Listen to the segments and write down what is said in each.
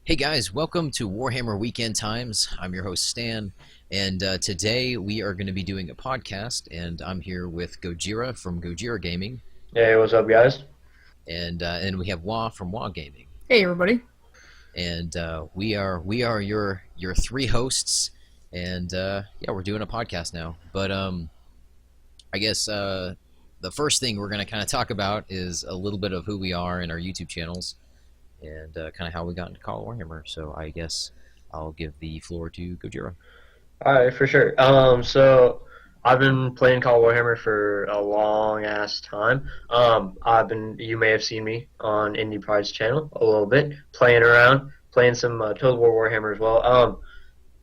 Hey guys, welcome to Warhammer Weekend Times. I'm your host Stan, and today we are going to be doing a podcast, and I'm here with Gojira from Gojira Gaming, Hey, what's up, guys? and we have WAAGH from WAAGH Gaming, Hey everybody. and we are your three hosts, and yeah, we're doing a podcast now. But I guess the first thing we're going to kind of talk about is a little bit of who we are and our YouTube channels, and kind of how we got into Call of Warhammer. So I guess I'll give the floor to Gojira. All right, for sure. So I've been playing Call of Warhammer for a long ass time. You may have seen me on Indie Pride's channel a little bit, playing around, playing some Total War Warhammer as well.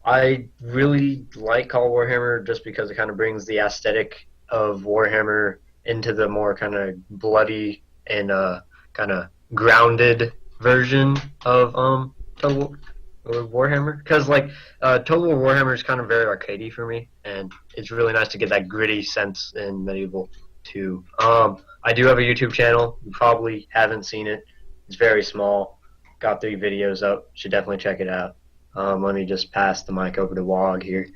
I really like Call of Warhammer just because it kind of brings the aesthetic of Warhammer into the more kind of bloody and kind of grounded version of Total Warhammer. Because Total War Warhammer is kind of very arcadey for me, and it's really nice to get that gritty sense in medieval too. I do have a YouTube channel. You probably haven't seen it. It's very small. Got 3 videos up. Should definitely check it out. Let me just pass the mic over to WAAGH here.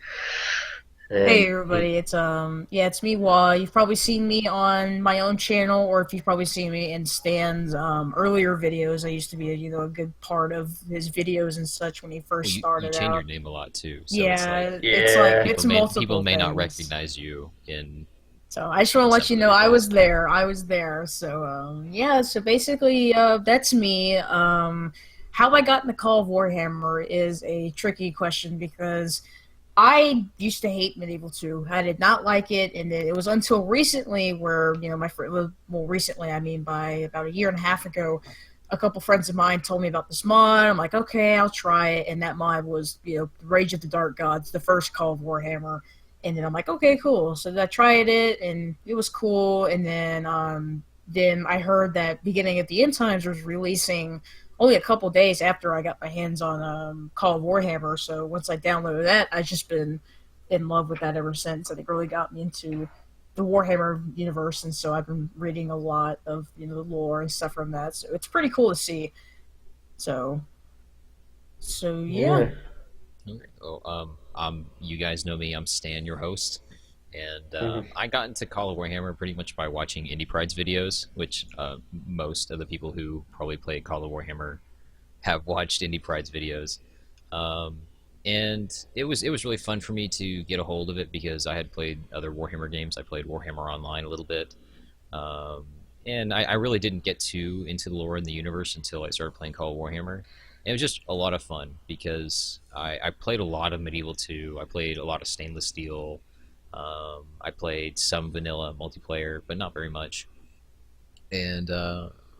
Hey And everybody. It's me, WAAGH. You've probably seen me on my own channel, or if you've probably seen me in Stan's earlier videos. I used to be a good part of his videos and such when he Well, first you started change your out. name a lot too, so it's like Yeah, yeah, it's people multiple may not things. recognize you in So I just want to let some you of the know I videos. was there. I was there. So yeah. So basically, that's me. How I got into Call of Warhammer is a tricky question because I used to hate Medieval 2. I did not like it, and it was until recently where, my friend, well, recently, I mean by about a year and a half ago, a couple friends of mine told me about this mod. I'm like, okay, I'll try it, and that mod was, Rage of the Dark Gods, the first Call of Warhammer. And then I'm like, okay, cool. So I tried it, and it was cool. And then I heard that Beginning of the End Times was releasing only a couple days after I got my hands on Call of Warhammer. So once I downloaded that, I've just been in love with that ever since, and it really got me into the Warhammer universe. And so I've been reading a lot of the lore and stuff from that. So it's pretty cool to see. So yeah. yeah. Okay. Well, you guys know me. I'm Stan, your host, and Mhm. I got into Call of Warhammer pretty much by watching Indie Pride's videos, which most of the people who probably play Call of Warhammer have watched Indie Pride's videos. Um, and it was really fun for me to get a hold of it because I had played other Warhammer games. I played Warhammer Online a little bit, um, and I really didn't get too into the lore in the universe until I started playing Call of Warhammer. And it was just a lot of fun because I played a lot of Medieval 2. I played a lot of Stainless Steel. I played some vanilla multiplayer, but not very much. And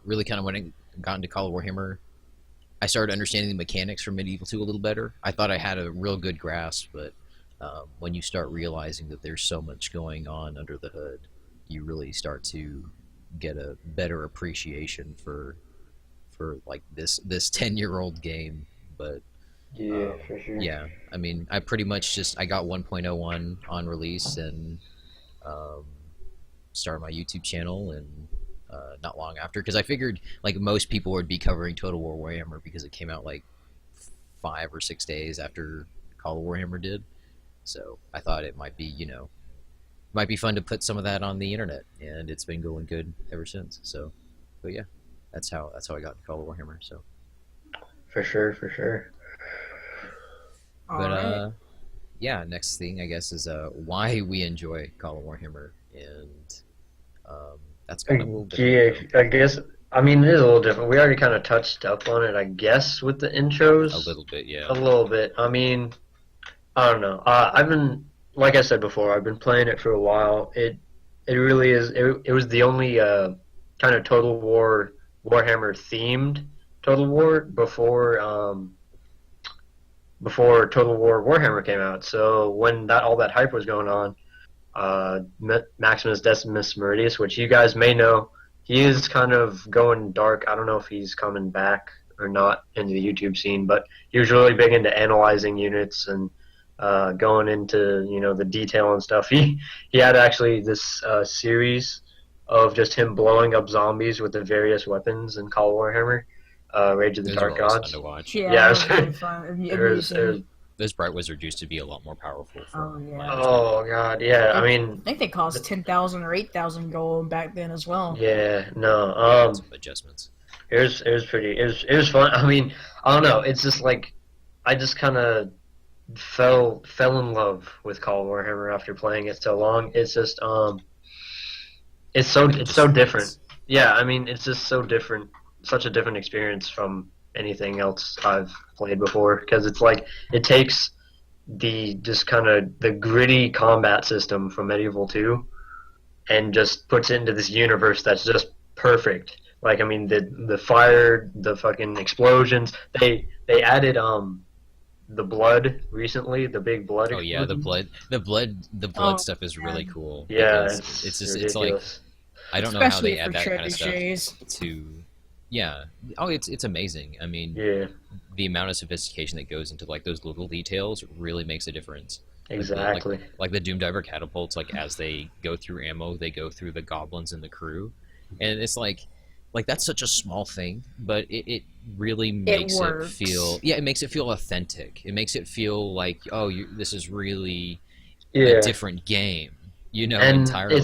really kind of when I got into Call of Warhammer, I started understanding the mechanics from Medieval 2 a little better. I thought I had a real good grasp, but when you start realizing that there's so much going on under the hood, you really start to get a better appreciation for like this 10-year-old game. But Yeah, for sure. yeah, I mean, I pretty much just I got 1.01 on release and um, started my YouTube channel, and not long after, because I figured like most people would be covering Total War Warhammer because it came out like 5 or 6 days after Call of Warhammer did. So I thought it might be might be fun to put some of that on the internet, and it's been going good ever since. So, but yeah, that's how I got into Call of Warhammer. So, For sure, for sure. All but right. yeah, next thing I guess is why we enjoy Call of Warhammer, and that's kind of a little different Yeah, though, I guess. I mean, it is a little different. We already kind of touched up on it, I guess, with the a intros little bit, yeah. a little bit. I mean, I don't know. I've been, like I said before, I've been playing it for a while. It really is. It was the only kind of Total War Warhammer themed Total War before Total War Warhammer came out. So when that all that hype was going on, Maximus Decimus Meridius, which you guys may know, he is kind of going dark. I don't know if he's coming back or not into the YouTube scene, but he was really big into analyzing units and going into the detail and stuff. He had actually this series of just him blowing up zombies with the various weapons in Call of Warhammer. Rage of the Those are Dark always fun Gods. to watch. Yeah, Yeah, that was really fun. Those Bright Wizards used to be a lot more powerful. Oh, yeah. my oh god, yeah. I mean, I think they cost 10,000 or 8,000 gold back then as well. yeah, no. some adjustments. It was fun. I mean, I don't know. It's just like I just kind of fell in love with Call of Warhammer after playing it so long. It's just it's so different. Yeah, I mean, it's just so different. Such a different experience from anything else I've played before because it's like it takes the just kind of the gritty combat system from Medieval 2 and just puts it into this universe that's just perfect. Like I mean the fire, the fucking explosions. They added the blood recently, the big blood. Oh yeah, the blood stuff is really cool. Yeah, it's just ridiculous. it's like I don't know how they add that kind of stuff to. Yeah. Oh, it's amazing. I mean, yeah, the amount of sophistication that goes into like those little details really makes a difference. exactly. Like the Doom Diver catapults, like as they go through ammo, they go through the goblins and the crew, and it's like that's such a small thing, but it really makes it feel it makes it feel authentic. It makes it feel like this is really a different game, and entirely.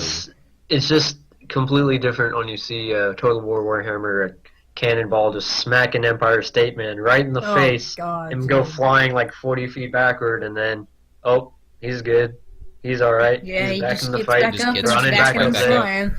It's just completely different when you see Total War Warhammer a cannonball just smack an Empire State Man right in the face and go flying like 40 feet backward, and then he's good, he's all right, yeah, he's he back just in the gets fight, back up, running back back up there. flying.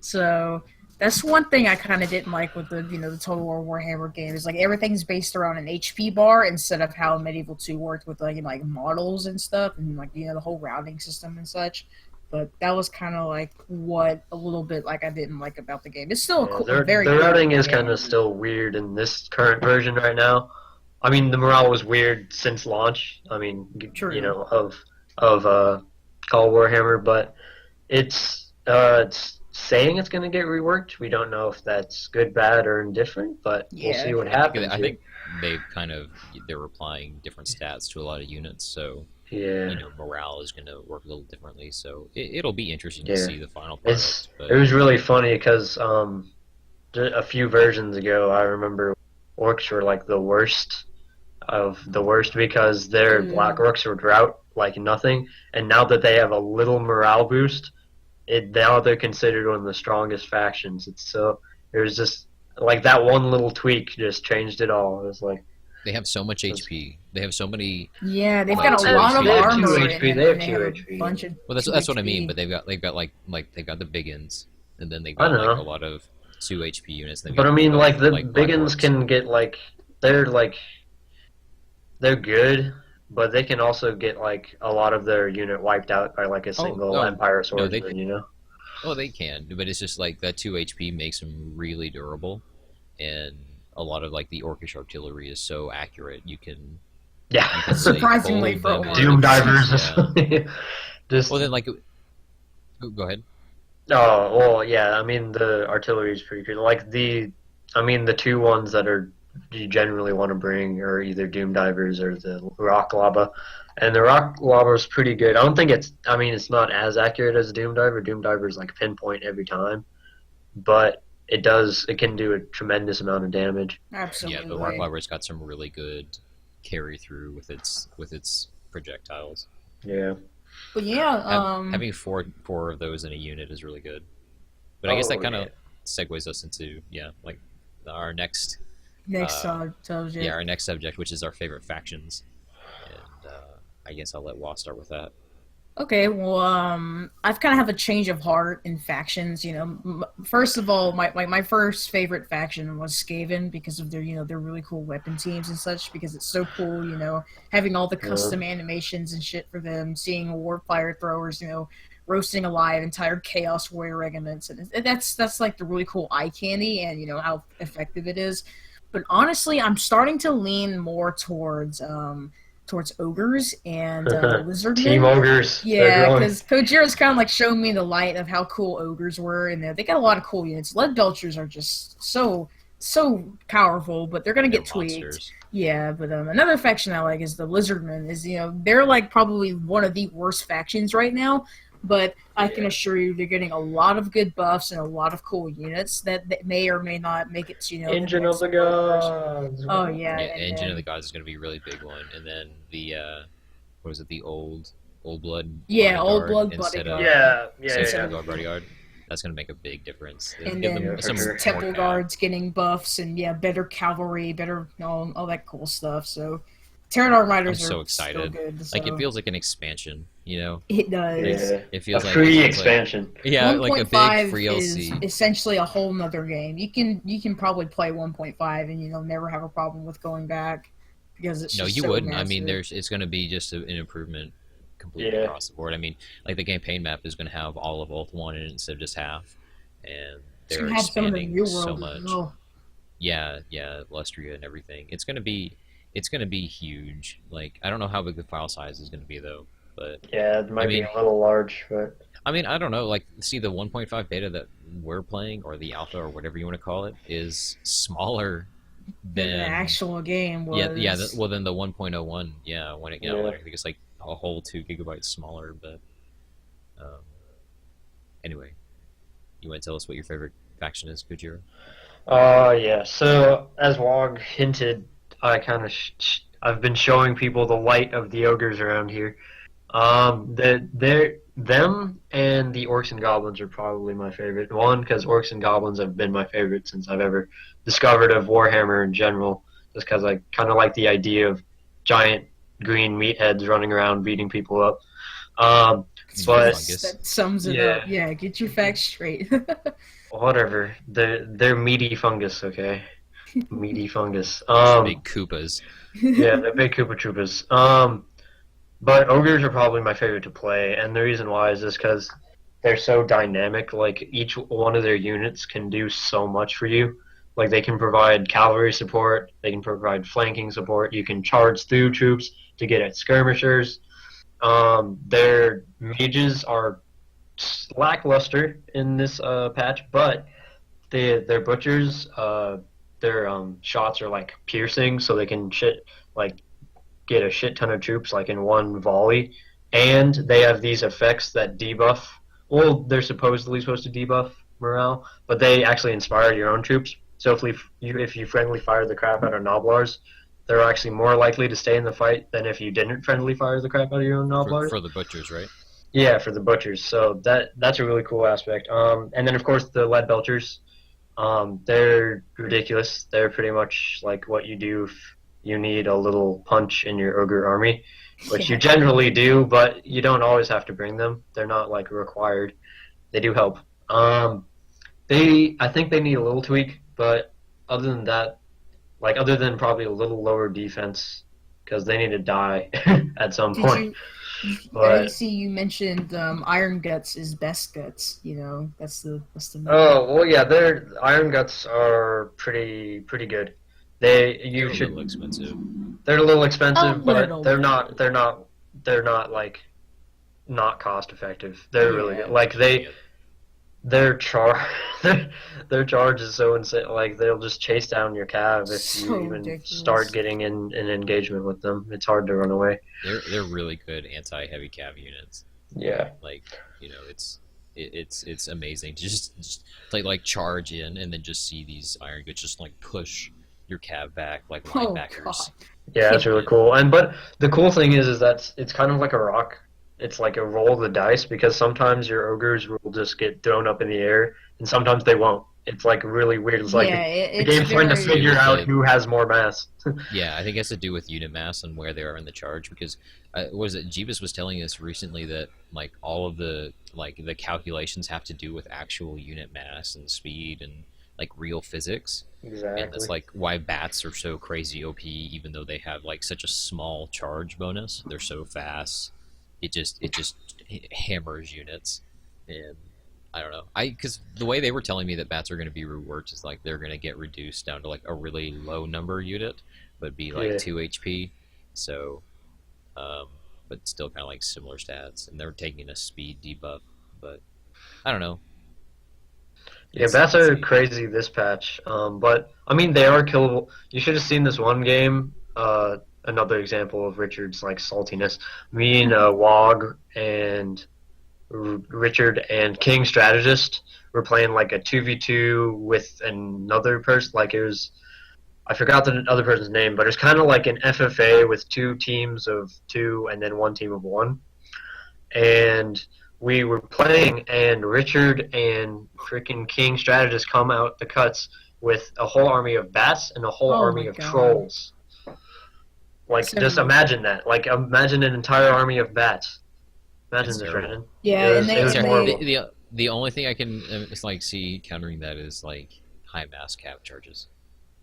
So that's one thing I kind of didn't like with the the Total War Warhammer game is like everything's based around an HP bar instead of how Medieval 2 worked with like models and stuff and like the whole routing system and such. But that was kind of like what a little bit like I didn't like about the game. It's still cool, very. The routing is kind of still weird in this current version right now. I mean, the morale was weird since launch. I mean, True. of Call of Warhammer, but it's saying it's going to get reworked. We don't know if that's good, bad, or indifferent, but we'll see what happens. I think they're applying different stats to a lot of units, so morale is going to work a little differently. So it'll be interesting to see the final product. It was really funny because a few versions ago, I remember orcs were like the worst of the worst because their black orcs would rout like nothing, and now that they have a little morale boost, now they're considered one of the strongest factions. It was just like that one little tweak just changed it all. It was like they have so much HP. They have so many. Yeah, they've got a lot of armor. They have 2 HP. Well, that's what I mean. But they've got they've got the biggins, and then they've got like a lot of 2 HP units. But I mean, like the biggins can get like they're good, but they can also get like a lot of their unit wiped out by like a single Empire swordsman. Oh, they can, but it's just like that 2 HP makes them really durable, and a lot of like the orcish artillery is so accurate. You can surprisingly for Doom Divers. Well, then like go ahead. Oh well, yeah. I mean the artillery is pretty good. Like the 2 ones that you generally want to bring are either Doom Divers or the Rock Lava. And the Rock Lava is pretty good. I don't think it's not as accurate as Doom Diver. Doom Diver is like pinpoint every time. But it can do a tremendous amount of damage. Absolutely. Yeah, the Rock Labra's got some really good carry through with its projectiles. Yeah. But yeah, having four of those in a unit is really good. But I guess that kind of segues us into like our next subject. Yeah, our next subject, which is our favorite factions. And I guess I'll let WAAGH start with that. Okay, well, I've kind of have a change of heart in factions. First of all, my first favorite faction was Skaven because of their their really cool weapon teams and such. Because it's so cool, having all the custom animations and shit for them, seeing warp fire throwers, roasting alive entire Chaos Warrior regiments, and that's like the really cool eye candy and how effective it is. But honestly, I'm starting to lean more towards ogres and lizardmen. Team ogres. Yeah, because Gojira's kind of like showing me the light of how cool ogres were, and they got a lot of cool units. Lead belchers are just so powerful, but they're gonna get tweaked. Monsters. Yeah, but another faction I like is the lizardmen. They're like probably one of the worst factions right now, but I can Yeah. assure you they're getting a lot of good buffs and a lot of cool units that may or may not make it to the Engine of next the version. Gods. Oh yeah, Yeah, and Engine of the then Gods is going to be a really big one, and then the what was it? The old blood yeah, Old bodyguard Blood instead Bodyguard. of Yeah. Instead Old of blood bodyguard. That's going to make a big difference. It'll and give them then Yeah, for some sure. more Temple cap. Guards getting buffs and yeah, better cavalry, better all that cool stuff. So Terran I'm Riders so are still excited. good. So Like it feels like an expansion, you know. it does. Yeah. It A feels like free expansion. yeah, like a big 1.5 free is LC. essentially a whole nother game. You can probably play 1.5 and never have a problem with going back because it's No, just you so wouldn't. I mean, massive. it's going to be just an improvement completely Yeah. across the board. I mean, like the campaign map is going to have all of Oath 1 in it instead of just half, and It's they're gonna have some of the expanding New so World much. as well. Yeah, Lustria and everything. It's going to be huge. Like I don't know how big the file size is going to be though, but Yeah, it might I mean, be a little large, but I mean, I don't know. Like, see, the 1.5 beta that we're playing, or the alpha, or whatever you want to call it, is smaller Than the than actual game was. well, then the 1.01, yeah, when it Yeah. I think it's like a whole 2 gigabytes smaller. But um, anyway, you want to tell us what your favorite faction is, Gojira? yeah. So as WAAGH hinted, I kind of I've been showing people the light of the ogres around here. Them and the orcs and goblins are probably my favorite. One, because orcs and goblins have been my favorite since I've ever discovered of Warhammer in general. Just because I kind of like the idea of giant green meatheads running around beating people up. But Fungus. That sums it Yeah. up. Yeah, get your facts straight. whatever, they're meaty fungus, okay? Meaty fungus. Big Koopas. Yeah, they're big Koopa Troopas. But ogres are probably my favorite to play, and the reason why is just because they're so dynamic. Like each one of their units can do so much for you. Like they can provide cavalry support, they can provide flanking support. You can charge through troops to get at skirmishers. Their mages are lackluster in this patch, but their butchers, their shots are like piercing, so they can get a shit ton of troops like in one volley, and they have these effects that debuff. Well, they're supposedly supposed to debuff morale, but they actually inspire your own troops. So if you friendly fire the crap out of Noblars, they're actually more likely to stay in the fight than if you didn't friendly fire the crap out of your own Noblars. For the butchers, right? Yeah, for the butchers. So that's a really cool aspect. And then of course the lead belchers. They're ridiculous. They're pretty much like what you do if you need a little punch in your ogre army, which you generally do, but you don't always have to bring them. They're not like required. They do help. I think they need a little tweak, but other than that, like other than probably a little lower defense, because they need to die at some Did point. you? But I see you mentioned Iron Guts is best guts. That's the oh well, yeah, their Iron Guts are pretty good. They're a little expensive. They're a little expensive, but little they're bit. not like not cost effective. They're really Yeah. good. Like their char their charge is so insane. Like they'll just chase down your cav if So you even ridiculous. start getting in an engagement with them. It's hard to run away. They're really good anti-heavy cav units. Yeah. Like it's amazing to just like charge in and then just see these iron goods just like push your cav back like Oh Yeah, linebackers. that's really cool. But the cool thing is that it's kind of like a rock. It's like a roll of the dice because sometimes your ogres will just get thrown up in the air and sometimes they won't. It's like really weird. It's like the it's game's trying to very- figure out who has more mass. Yeah, I think it has to do with unit mass and where they are in the charge because what was it? Jeebus was telling us recently that like all of the calculations have to do with actual unit mass and speed and like real physics. Exactly. And that's like why bats are so crazy OP even though they have like such a small charge bonus. They're so fast. It just hammers units, and I don't know. Because the way they were telling me that bats are going to be reworked is like they're going to get reduced down to like a really low number unit, but be like 2 HP. So, but still kind of like similar stats, and they're taking a speed debuff. But I don't know. Yeah, bats are crazy this patch. But I mean, they are killable. You should have seen this one game. Another example of Richard's like saltiness. Me and WAAGH and Richard and King strategist. We're playing like a 2v2 with another person. Like it was, I forgot the other person's name, but it's kind of like an FFA with 2 teams of 2 and then 1 team of 1. And we were playing, and Richard and freaking King strategist come out the cuts with a whole army of bats and a whole army of trolls. Like, just imagine that. Like, imagine an entire army of bats. Imagine this, Brandon. Yeah, it was horrible. The only thing I can see countering that is like high mass cap charges,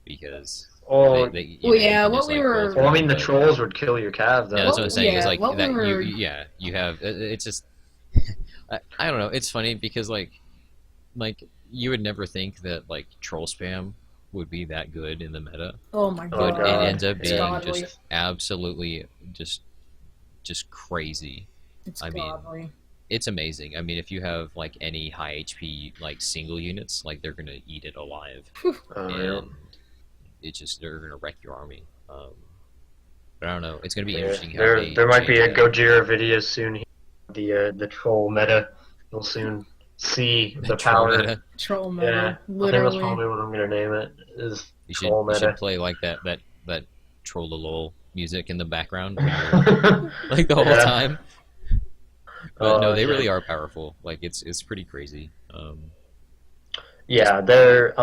because what we were. Well, I mean, the trolls would kill your cav, though. Yeah, that's what I'm saying. Is like that. We You have. It's just. I don't know. It's funny because like you would never think that like troll spam would be that good in the meta. Oh my god! But it ends up being just absolutely just crazy. It's godly. It's amazing. I mean, if you have like any high HP like single units, like they're gonna eat it alive, and it's just they're gonna wreck your army. But I don't know. It's gonna be interesting. There might be a Gojira video soon. The troll meta. You'll soon see the power. Troll meta. Yeah, literally. I think that's probably what I'm gonna name it. Is troll meta. You should play like that troll music in the background, like the whole time. But no, they really are powerful. Like it's pretty crazy. Yeah, they're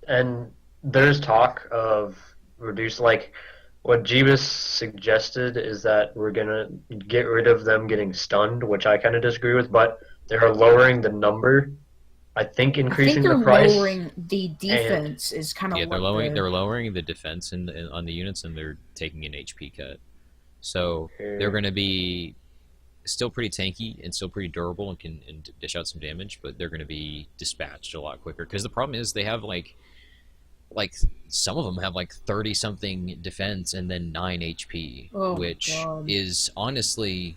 and there's talk of reduce like what Jeebus suggested is that we're gonna get rid of them getting stunned, which I kind of disagree with. But they're lowering the number. I think increasing the price. Lowering the defense is kind of they're lowering the defense on the units, and they're taking an HP cut. So they're going to be still pretty tanky and still pretty durable and can dish out some damage, but they're going to be dispatched a lot quicker. Because the problem is they have like some of them have like 30 something defense and then 9 HP, which is honestly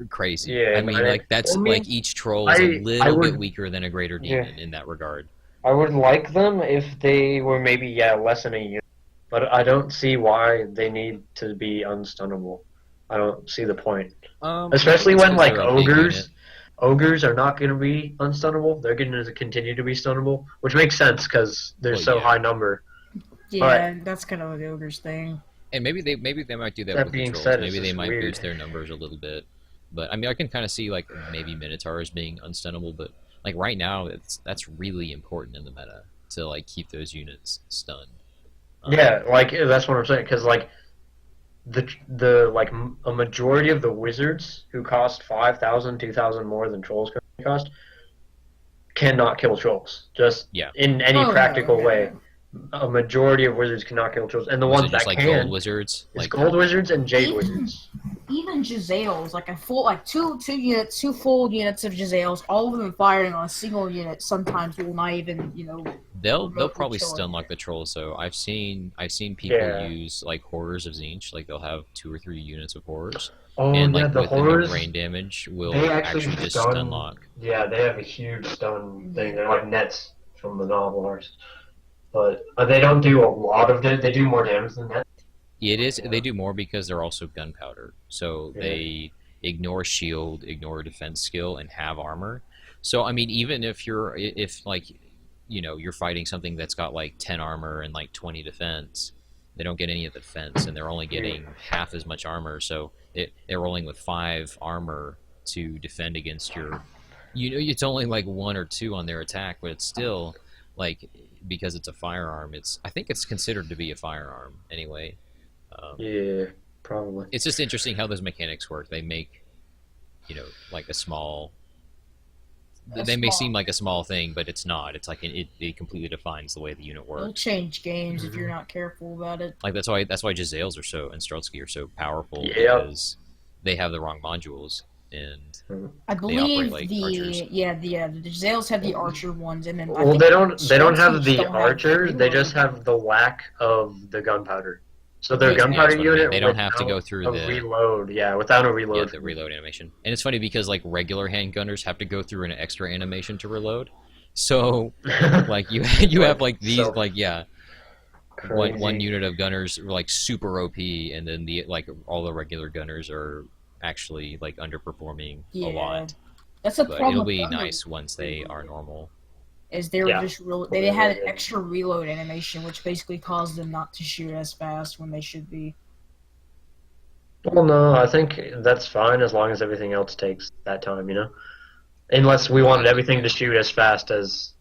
crazy. Yeah, I mean, like that's like each troll is a little bit weaker than a greater demon in that regard. I would like them if they were maybe less than a unit, but I don't see why they need to be unstunnable. I don't see the point, especially when like ogres are not going to be unstunnable. They're going to continue to be stunnable, which makes sense because they're high number. Yeah, that's kind of the ogres thing. And maybe they might do that with the trolls. Maybe they might boost their numbers a little bit. But I mean, I can kind of see like maybe Minotaurs being unstunnable, but like right now, that's really important in the meta to like keep those units stunned. Yeah, like that's what I'm saying. Because like the like a majority of the wizards who cost 5,000, 2,000 more than trolls currently cost cannot kill trolls. Just in any practical way. A majority of wizards cannot kill trolls, and the ones that like can, gold wizards, it's gold wizards and jade wizards. Even Jezzails, like a full, like two full units of Jezzails, all of them firing on a single unit. Sometimes will not even, They'll probably stun like the trolls. So I've seen people use like horrors of Tzeentch, like they'll have 2 or 3 units of horrors, and like the with horrors, enough rain damage will actually just stun lock. Yeah, they have a huge stun thing. They're like nets from the novel arts. But they don't do a lot of damage. They do more damage than that. They do more because they're also gunpowder. So they ignore shield, ignore defense skill, and have armor. So I mean, even if you're fighting something that's got like 10 armor and like 20 defense, they don't get any of the defense, and they're only getting half as much armor. So they're rolling with 5 armor to defend against your. It's only like 1 or 2 on their attack, but it's still like. Because it's a firearm, I think it's considered to be a firearm anyway. Yeah, probably. It's just interesting how those mechanics work. They make, like a small. They may seem like a small thing, but it's not. It's like it completely defines the way the unit works. It'll change games if you're not careful about it. Like that's why Jezzails are so and Streltsky are so powerful because they have the wrong modules. And I believe like the Jezzails have the archer ones, and then they don't have the archer. They just have the lack of the gunpowder. So their gunpowder unit they don't have to go through the reload. Yeah, without a reload. Yeah, the reload animation. And it's funny because like regular handgunners have to go through an extra animation to reload. So like you have like these one unit of gunners are like super OP, and then the like all the regular gunners are actually like underperforming Yeah. a lot. That's a But problem. it'll be with Thunder nice once they are normal. Is they were Yeah. just they had an extra reload animation, which basically caused them not to shoot as fast when they should be. Well, no, I think that's fine as long as everything else takes that time, Unless we wanted everything to shoot as fast as.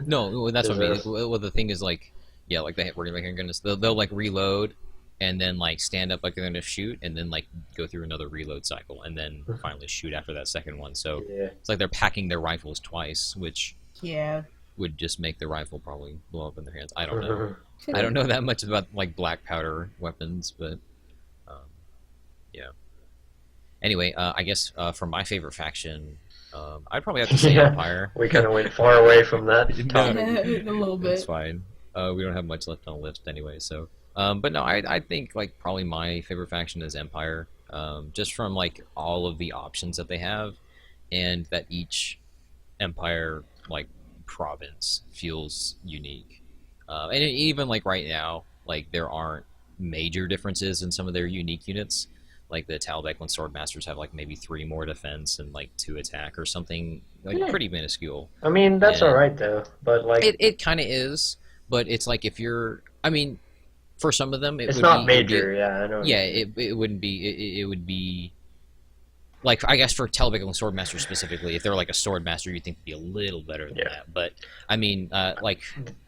No, that's what I mean. as us. Well, the thing is like, yeah, like they'll like reload, and then like stand up like they're gonna shoot, and then like go through another reload cycle, and then finally shoot after that second one. So Yeah. it's like they're packing their rifles twice, which Yeah. would just make the rifle probably blow up in their hands. I don't know. I don't know that much about like black powder weapons, but yeah. Anyway, I guess for my favorite faction, I'd probably have to say Yeah. Empire. We kind of went far away from that No. topic. A little bit. It's fine. We don't have much left on the list anyway, so. But no, I think like probably my favorite faction is Empire, just from like all of the options that they have, and that each Empire like province feels unique. And even like right now, like there aren't major differences in some of their unique units. Like the Talbeck and Swordmasters have like maybe 3 more defense and like 2 attack or something, like pretty minuscule. I mean, that's And- all right though. But like, It kind of is, but it's like if you're, I mean, for some of them it it's would not be, it would be- major. Yeah, I know. yeah, it wouldn't be. It would be like, I guess for Talbeck and Swordmaster specifically, if they're like a Swordmaster, you'd think it'd be a little better than Yeah. that. But I mean, like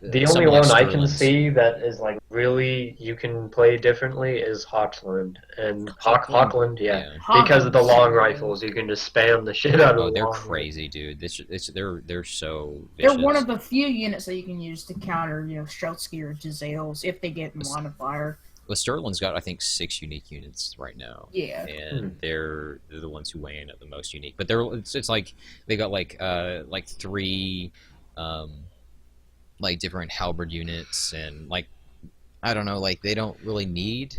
The someone only like one I can Sterling's- see that is like really you can play differently is Hawkland and Hawkland, yeah. Because of the long rifles, you can just spam the shit out of Oh, them. they're crazy, dude. They're so They're vicious. one of the few units that you can use to counter, Streltsky or Giselles if they get modifier. Well, Sterling's got I think 6 unique units right now. Yeah. And they're the ones who weigh in at the most unique. But it's like they got like 3 like different halberd units, and like I don't know, like they don't really need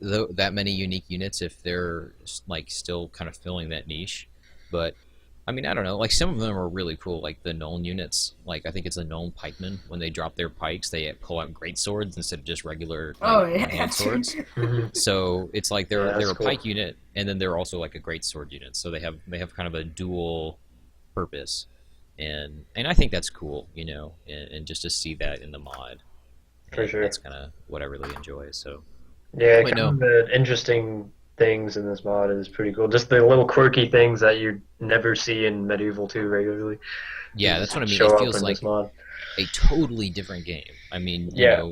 that many unique units if they're like still kind of filling that niche. But I mean, I don't know, like some of them are really cool, like the Nuln units. Like I think it's the Nuln pikemen. When they drop their pikes, they pull out great swords instead of just regular hand swords. Mhm. So it's like Yeah, they're that's a cool. pike unit, and then they're also like a great sword unit. So they have kind of a dual purpose, and I think that's cool, and just to see that in the mod, For and sure. that's kind of what I really enjoy. So Yeah, Wait, kind of the interesting things in this mod is pretty cool. Just the little quirky things that you never see in Medieval 2 regularly. yeah, that's what I mean. Show It up feels in like this mod. a totally different game. I mean, Yeah.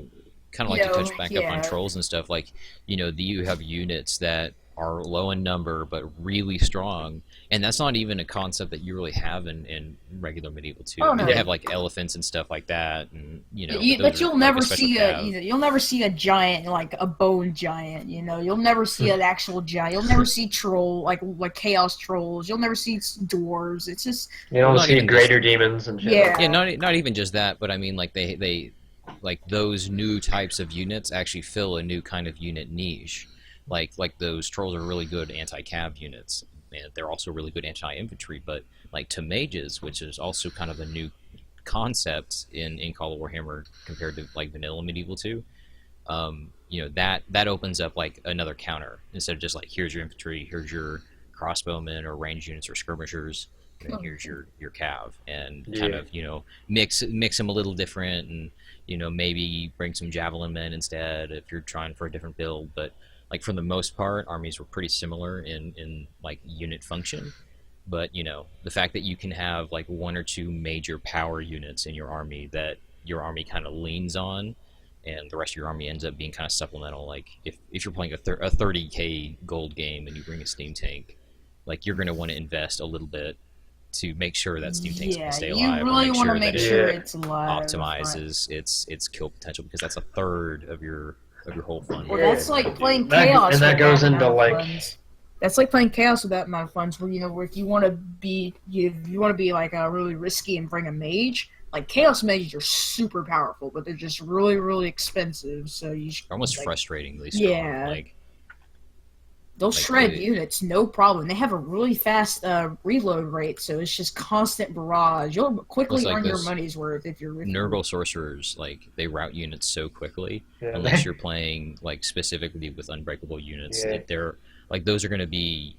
kind of like to touch back up Yeah. on trolls and stuff. Like, you have units that are low in number but really strong, and that's not even a concept that you really have in regular Medieval 2. Oh, I mean, no. they have like elephants and stuff like that, and But you'll never special see cav. you'll never see a giant like a bone giant. You'll never see an actual giant. You'll never see troll like chaos trolls. You'll never see dwarves. It's just You don't Not see even greater demons and shit. Yeah. like Yeah, not even just that, but I mean, like they like those new types of units actually fill a new kind of unit niche. Like those trolls are really good anti-cav units, and they're also really good anti-infantry. But like to mages, which is also kind of a new concept in Call of Warhammer compared to like vanilla Medieval 2. That opens up like another counter instead of just like here's your infantry, here's your crossbowmen or range units or skirmishers, and here's your cav, and kind Yeah. of mix them a little different, and maybe bring some javelin men instead if you're trying for a different build. But like for the most part, armies were pretty similar in like unit function. But the fact that you can have like 1 or 2 major power units in your army that your army kind of leans on, and the rest of your army ends up being kind of supplemental. Like if you're playing a 30k gold game and you bring a steam tank, like you're going to want to invest a little bit to make sure that steam tank's going to stay alive. you really want to make that sure Yeah. it's alive. optimizes its kill potential, because that's a third of your whole fund. Well, Yeah. that's like playing That- chaos. and that with goes amount into, of like- funds. That's like playing chaos with that amount of funds. Where where if you want to be, if you want to be like really risky and bring a mage, like chaos mages are super powerful, but they're just really, really expensive. So you should, Almost like, frustratingly strong. Yeah. Like they'll like shred the- units, no problem. They have a really fast reload rate, so it's just constant barrage. You'll quickly It's like earn your those money's worth if you're. Nurgle sorcerers, like they route units so quickly. Yeah. Unless you're playing like specifically with unbreakable units, Yeah. that they're like those are going to be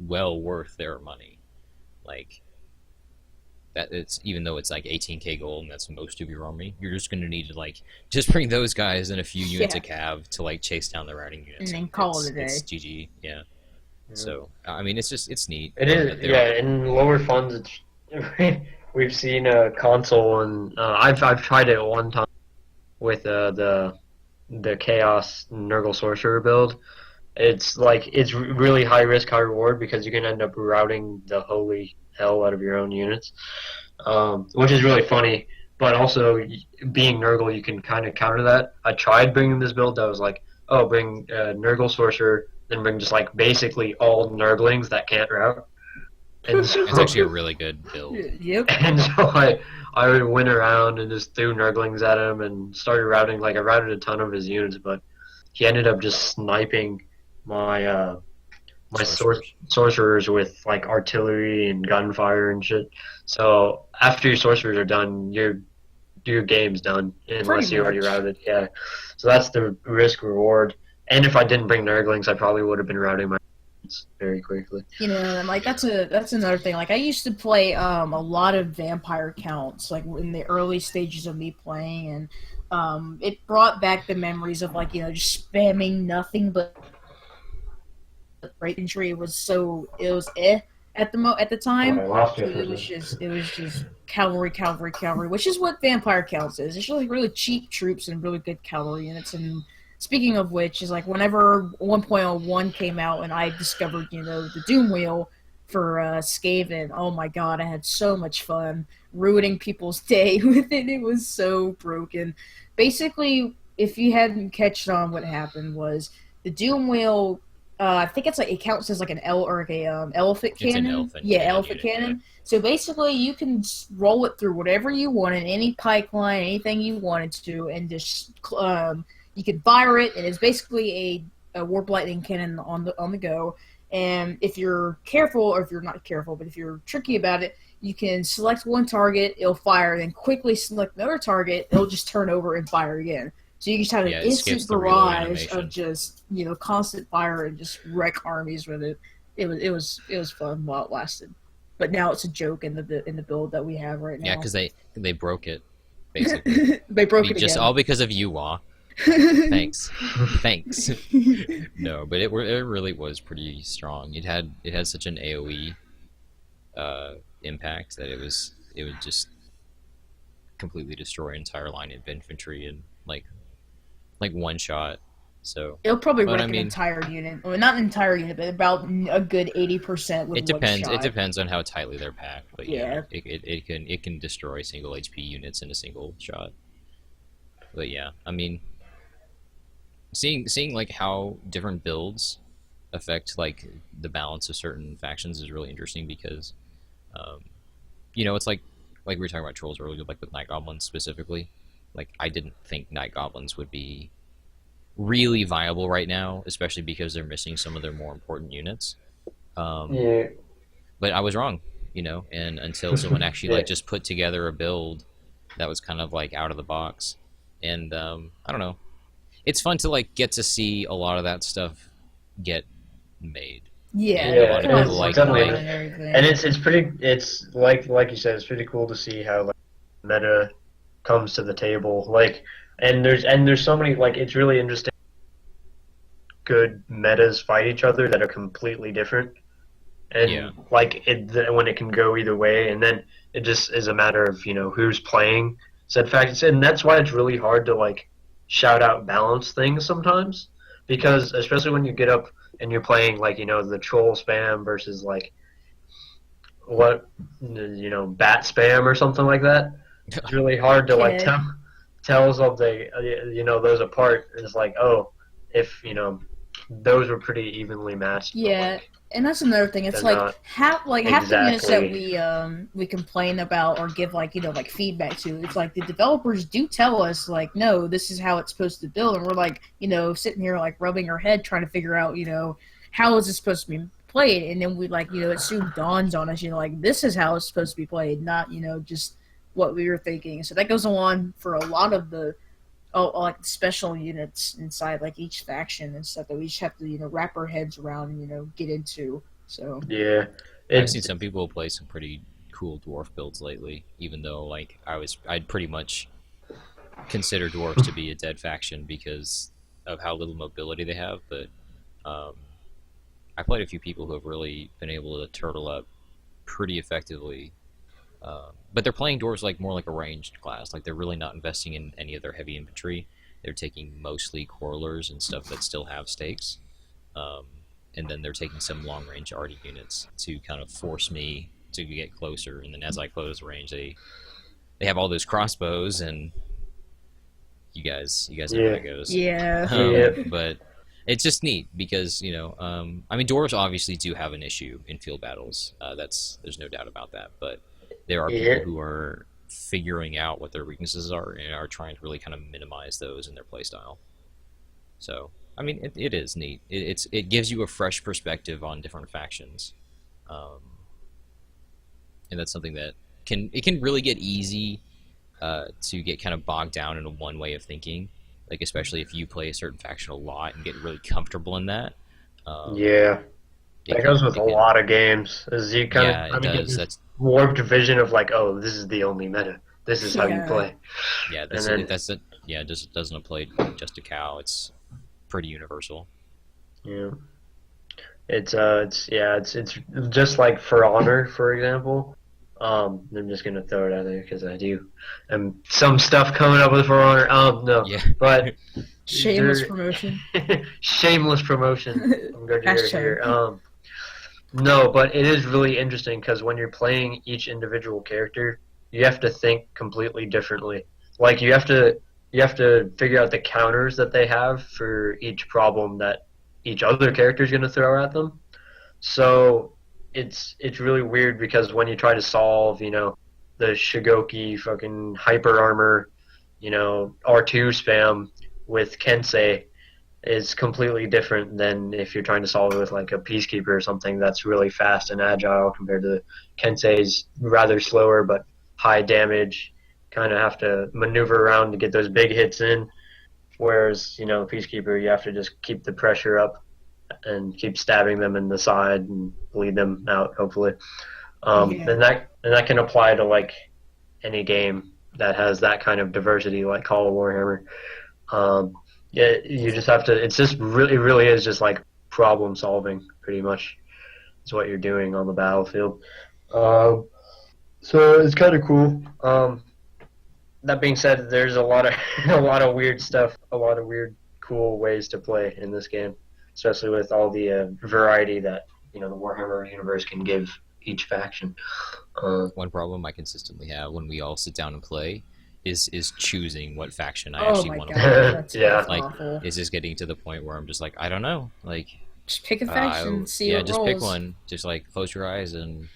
well worth their money. Like that, it's even though it's like 18k gold and that's most of your army, you're just going to need to like just bring those guys and a few units of cav to like chase down the routing units, and then call it a day. It's GG, yeah. So I mean, it's neat. It is, yeah. In lower funds, it's we've seen a console, and I've tried it one time with the Chaos Nurgle Sorcerer build. It's like it's really high risk, high reward because you can end up routing the holy hell out of your own units, which is really funny. But also, being Nurgle, you can kind of counter that. I tried bringing this build that was like, oh, bring Nurgle Sorcerer, then bring just like basically all Nurglings that can't route. And so, it's actually a really good build. Yep. And so I went around and just threw Nurglings at him and started routing. Like I routed a ton of his units, but he ended up just sniping my sorcerers with like artillery and gunfire and shit. So after your sorcerers are done, your game's done unless you already routed. Yeah. So that's the risk reward. And if I didn't bring Nurglings, I probably would have been routing my very quickly. You know, and like that's another thing. Like I used to play a lot of vampire counts, like in the early stages of me playing, and it brought back the memories of like, you know, just spamming nothing but infantry was at the time. So it was just cavalry, which is what vampire counts is. It's really cheap troops and really good cavalry units. And speaking of which, is like whenever 1.01 came out and I discovered, you know, the Doom Wheel for Skaven, oh my god, I had so much fun ruining people's day with it. It was so broken. Basically, if you hadn't catched on, what happened was the Doom Wheel. I think it's like it counts as like an elephant cannon. Elephant cannon. Yeah. So basically, you can roll it through whatever you want in any pipeline, anything you wanted to, and just you can fire it, and it's basically a warp lightning cannon on the go. And if you're careful, or if you're not careful, but if you're tricky about it, you can select one target, it'll fire, then quickly select another target, it'll just turn over and fire again. So you just have an instant barrage of just, you know, constant fire and just wreck armies with it. It was fun while it lasted, but now it's a joke in the build that we have right now. Yeah, because they broke it, basically. They broke it just again. all because of you, WAAGH. Thanks. No, but it really was pretty strong. It had such an AOE impact that it would just completely destroy an entire line of infantry and like one shot. So it'll probably wreck an entire unit. Well, not an entire unit, but about a good 80% with it depends. one shot. It depends on how tightly they're packed. But yeah, it can destroy single HP units in a single shot. But yeah, I mean, seeing like how different builds affect like the balance of certain factions is really interesting because, you know, it's like we were talking about trolls earlier, like with Night Goblins specifically. Like I didn't think Night Goblins would be really viable right now, especially because they're missing some of their more important units. Yeah. But I was wrong, you know, and until someone actually like just put together a build that was kind of like out of the box. And I don't know. It's fun to like get to see a lot of that stuff get made. Yeah, and it's pretty. It's like you said, it's pretty cool to see how like meta comes to the table. Like, and there's so many, like, it's really interesting. Good metas fight each other that are completely different, and like when it can go either way, and then it just is a matter of, you know, who's playing said factions, and that's why it's really hard to like shout out balance things sometimes, because especially when you get up and you're playing like, you know, the troll spam versus like what, you know, bat spam or something like that. It's really hard to like tell something, you know, those apart. It's like, oh, if, you know, those were pretty evenly matched. Yeah, like, and that's another thing. It's like half the units that we complain about or give like, you know, like feedback to. It's like the developers do tell us like, no, this is how it's supposed to build, and we're like, you know, sitting here like rubbing our head trying to figure out, you know, how is this supposed to be played, and then we like, you know, it soon dawns on us, you know, like this is how it's supposed to be played, not, you know, just what we were thinking. So that goes on for a lot of the like special units inside like each faction and stuff that we just have to wrap our heads around and get into. So Yeah, I've seen it some people play some pretty cool dwarf builds lately, even though like I'd pretty much consider dwarves to be a dead faction because of how little mobility they have. But um, I played a few people who have really been able to turtle up pretty effectively. But they're playing dwarves like more like a ranged class. Like they're really not investing in any of their heavy infantry. They're taking mostly corlers and stuff that still have stakes. Um, and then they're taking some long range arty units to kind of force me to get closer. And then as I close range, they have all those crossbows, and you guys know how that goes. yeah. But it's just neat because I mean, dwarves obviously do have an issue in field battles. There's no doubt about that. But there are Yeah. people who are figuring out what their weaknesses are and are trying to really kind of minimize those in their playstyle. So I mean, it is neat. It gives you a fresh perspective on different factions, and that's something that can really get easy to get kind of bogged down into one way of thinking. Like especially if you play a certain faction a lot and get really comfortable in that. Yeah, it that goes can- with it a can- lot of games. Is you kind Yeah, of it get does. this That's warped vision of like, oh, this is the only meta. This is how you Yeah. play. yeah. And then- It just doesn't apply just to cow. It's pretty universal. Yeah, it's just like For Honor, for example. I'm just gonna throw it out there because I do, and some stuff coming up with For Honor. No, Yeah. but Shameless there- promotion. shameless promotion. I'm Gojira Hashtag. here. No, but it is really interesting because when you're playing each individual character, you have to think completely differently. Like you have to figure out the counters that they have for each problem that each other character is going to throw at them. So it's really weird because when you try to solve, the Shigoki fucking hyper armor, R2 spam with Kensei is completely different than if you're trying to solve it with like a Peacekeeper or something that's really fast and agile compared to Kensei's rather slower but high damage. Kind of have to maneuver around to get those big hits in. Whereas, Peacekeeper, you have to just keep the pressure up and keep stabbing them in the side and bleed them out, hopefully. Yeah. And that can apply to like any game that has that kind of diversity, like Call of Warhammer. Yeah, you just have to. It's just really, it really is just like problem solving, pretty much. Is what you're doing on the battlefield. So it's kind of cool. That being said, there's a lot of a lot of weird stuff, a lot of weird, cool ways to play in this game, especially with all the variety that the Warhammer universe can give each faction. One problem I consistently have when we all sit down and play is choosing what faction I Oh actually my want god, to play. that's Yeah. Like, awful. it's just getting to the point where I'm just like, I don't know. Like, Just pick a faction, see yeah, what just rolls. pick one. Just like close your eyes and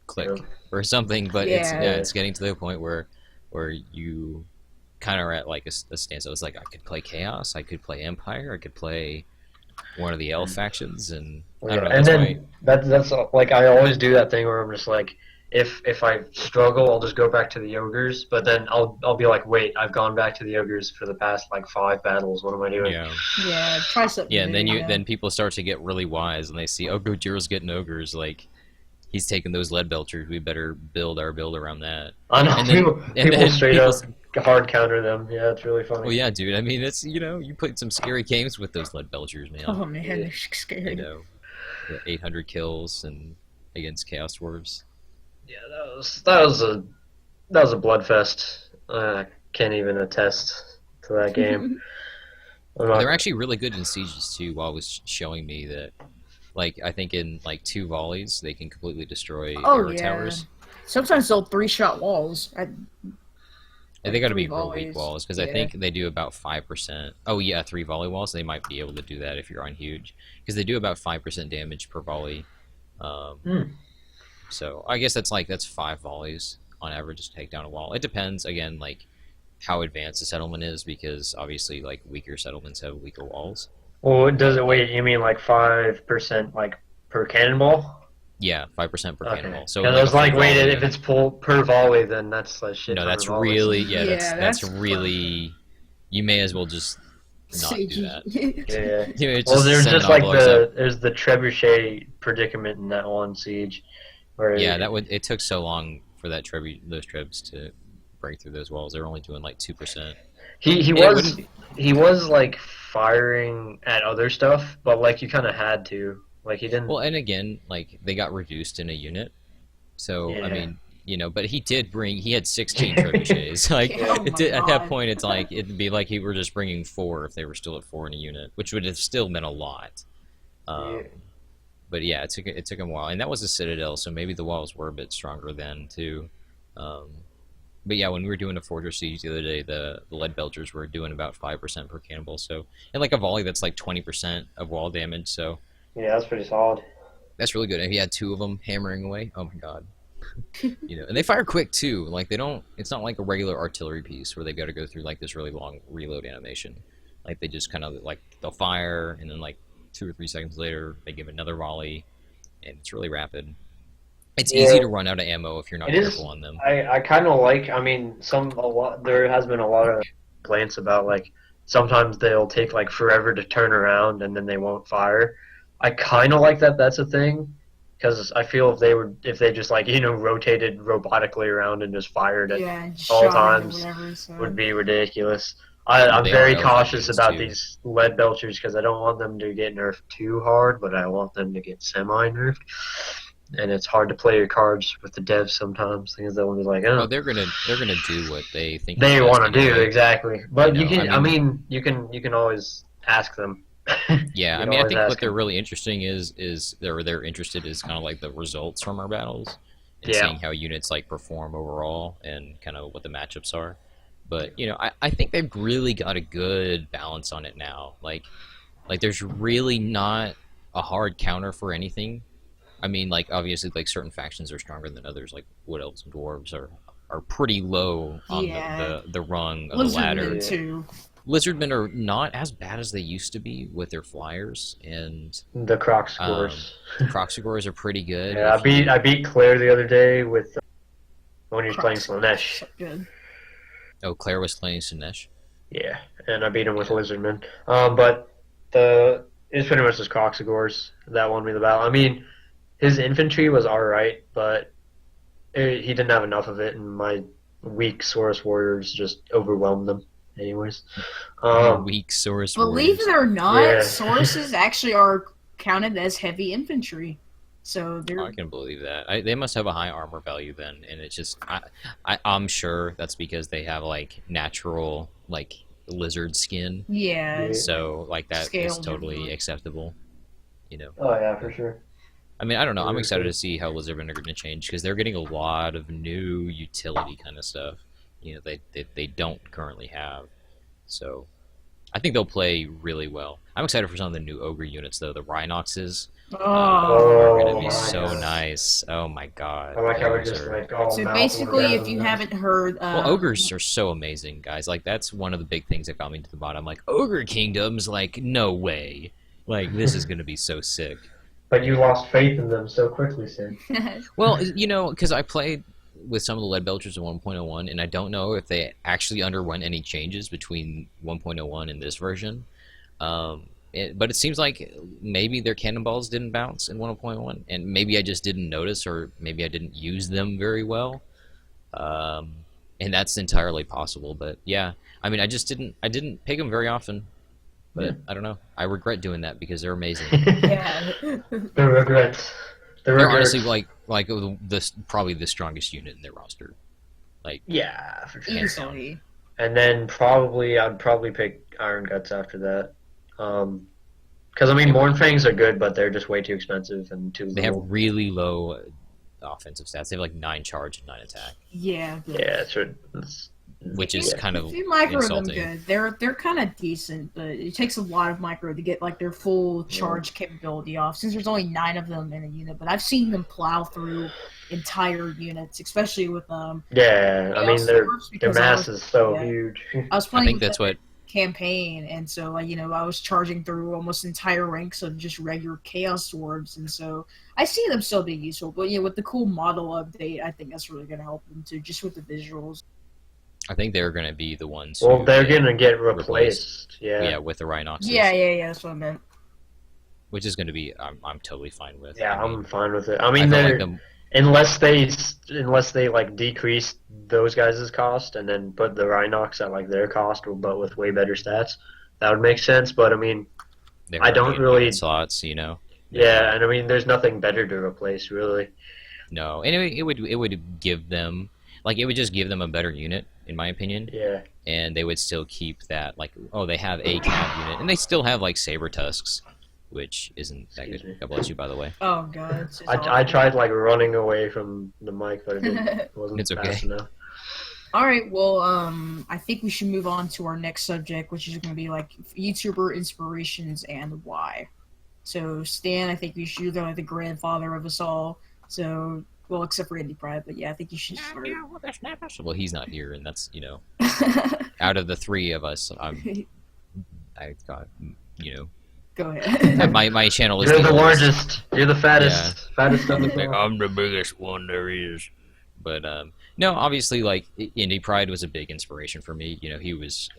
click Yeah. or something. But Yeah. it's getting to the point where you kind of are at like a standstill. It's like I could play Chaos, I could play Empire, I could play one of the Elf factions, and I don't know. And That's then that's like I always do that thing where I'm just like, if I struggle, I'll just go back to the ogres. But then I'll be like, wait, I've gone back to the ogres for the past like 5 battles. What am I doing? yeah. Yeah, try something. Yeah, and then new, then people start to get really wise, and they see, oh, Gojira's getting ogres. Like, he's taking those lead belchers. We better build our build around that. I know And then- people and then straight people up hard counter them. Yeah, it's really funny. Well, yeah, dude. I mean, it's you played some scary games with those lead belchers, man. Oh man, Yeah. they're scary. The 800 kills and against Chaos Dwarves. Yeah, that was a bloodfest. I can't even attest to that game. I'm not- They're actually really good in sieges too. While it was showing me that, like, I think in like 2 volleys they can completely destroy Oh arrow yeah. towers. Sometimes they'll 3-shot walls. And they got to be 3 real weak volleys. walls because I Yeah. think they do about 5%. Oh yeah, 3 volley walls. They might be able to do that if you're on huge because they do about 5% damage per volley. So I guess that's 5 volleys on average to take down a wall. It depends again, like how advanced the settlement is because obviously like weaker settlements have weaker walls. Well, does it wait? You mean like 5% like per cannonball? Yeah, 5% per cannonball. So I was a like, full wait, volley- if it's per volley, then that's shit. No, ton that's of volleys. really Yeah, that's that's really You may as well just not do that. Yeah. You know, it's Well, there's send just like envelopes up. there's the trebuchet predicament in that one siege, where Yeah, it took so long for those trebs to break through those walls. They were only doing like 2%. he And it was wouldn't. he was like firing at other stuff, but like you kind of had to. Like he didn't. Well, and again, like they got reduced in a unit. So I Yeah. mean, but he had 16 trebuchets. Like Oh my at that God. point, it's like it'd be like he were just bringing 4 if they were still at 4 in a unit, which would have still meant a lot. Um, Yeah. but yeah, it took him a while, and that was a citadel, so maybe the walls were a bit stronger then too. Um, but yeah, when we were doing a fortress siege the other day, the lead belchers were doing about 5% per cannonball. So, and like a volley, that's like 20% of wall damage. So Yeah, that's pretty solid. that's really good. If you had 2 of them hammering away, oh my god. And they fire quick too. Like they don't. It's not like a regular artillery piece where they've got to go through like this really long reload animation. Like they just kind of like they'll fire and then like 2 or 3 seconds later they give another volley, and it's really rapid. It's easy to run out of ammo if you're not It is. careful on them. I kind of like. I mean, a lot. There has been a lot of complaints about like sometimes they'll take like forever to turn around and then they won't fire. I kind of like that. That's a thing because I feel if they just like rotated robotically around and just fired at Yeah, just all shot it or times whatever. So. would be ridiculous. I'm They very are cautious LVPs about too. these lead belchers because I don't want them to get nerfed too hard, but I want them to get semi-nerfed. And it's hard to play your cards with the devs sometimes because they'll be like, Oh, oh, they're gonna do what they think they is best want to do anyway. exactly. But you can, I you can always ask them. Yeah, You I can mean, I always think ask what they're them. really interesting is they're interested is kind of like the results from our battles and Yeah. seeing how units like perform overall and kind of what the matchups are. But I think they've really got a good balance on it now. Like there's really not a hard counter for anything. I mean, like obviously, like certain factions are stronger than others. Like wood elves and dwarves are pretty low on Yeah. the rung of the ladder. Lizardmen too. Lizardmen are not as bad as they used to be with their flyers, and The Croc scores. Croxigors are pretty good. Yeah, I beat Claire the other day with when he was playing Slanesh. So good. Oh, Claire was playing Sinesh. Yeah, and I beat him with Lizardman. But it's pretty much just Croxigors that won me the battle. I mean, his infantry was alright, but he didn't have enough of it, and my weak Saurus warriors just overwhelmed them. Anyways, Weak Saurus Believe warriors. it or not, Yeah. Sauruses actually are counted as heavy infantry. So they're I can believe that. They must have a high armor value then, and it's just I'm sure that's because they have like natural like lizard skin, yeah. so like that is Scaled totally everywhere. acceptable. Oh yeah, for sure. I mean, I don't know. I'm Very excited cool. to see how Lizardmen are going to change because they're getting a lot of new utility kind of stuff. They don't currently have. So I think they'll play really well. I'm excited for some of the new ogre units though. The Rhinoxes are going to be Oh, so nice. nice. Oh my god. I like how we Those just are- like all So mouth basically, if orgasms you and- haven't heard, Well, ogres are so amazing, guys. Like that's one of the big things that got me to the bottom. Like ogre kingdoms, like no way. Like this is going to be so sick. But you lost faith in them so quickly, Sid. Well, because I played with some of the lead belchers in 1.01, and I don't know if they actually underwent any changes between 1.01 and this version. But it seems like maybe their cannonballs didn't bounce in 1.01, and maybe I just didn't notice, or maybe I didn't use them very well. And that's entirely possible. But yeah, I mean, I didn't pick them very often. But Yeah. I don't know. I regret doing that because they're amazing. yeah. The regrets. The They're regrets. honestly like probably the strongest unit in their roster. Yeah, for sure. Easily. And then I'd probably pick Iron Guts after that. Because I mean, Mournfangs are good, but they're just way too expensive and too They have little. really low offensive stats. They have like 9 charge and 9 attack, Yeah. Yeah, it's which is Yeah. kind of If you micro them insulting. good, they're kind of decent, but it takes a lot of micro to get like their full charge capability off. Since there's only 9 of them in a unit, but I've seen them plow through entire units, especially with Yeah, I mean Chaos their Swords, because mass is so yeah. huge. I was I playing think with that's the what campaign, and so I was charging through almost entire ranks of just regular Chaos Swords, and so I see them still being useful. But with the cool model update, I think that's really going to help them too, just with the visuals. I think they're going to be the ones. Well, who they're get gonna get replaced. Yeah, with the Rhinoxes. Yeah, that's what I meant. Which is going to be, I'm totally fine with. Yeah, I mean, I'm fine with it. I mean, I feel they're like unless they like decrease those guys' cost and then put the Rhinox at like their cost, but with way better stats, that would make sense. But I mean, I don't really slots, you know. Yeah, and I mean, there's nothing better to replace, really. No, and it would give them, like, it would just give them a better unit, in my opinion. Yeah. And they would still keep that, like, oh, they have a cav unit, and they still have like saber tusks, which isn't that good. God bless you, by the way. Oh god. I tried like running away from the mic, but it wasn't fast enough. All right, well, I think we should move on to our next subject, which is going to be like YouTuber inspirations and why. So Stan, I think you should be like the grandfather of us all. So, well, except for Andy Pride, but yeah, I think you should start. Well, he's not here, and that's, you know, out of the three of us, I got, you know. Go ahead. my channel is You're the largest. You're the fattest. Yeah. Fattest of the like, I'm the biggest one there is. But no, obviously, like, Indie Pride was a big inspiration for me. You know, he was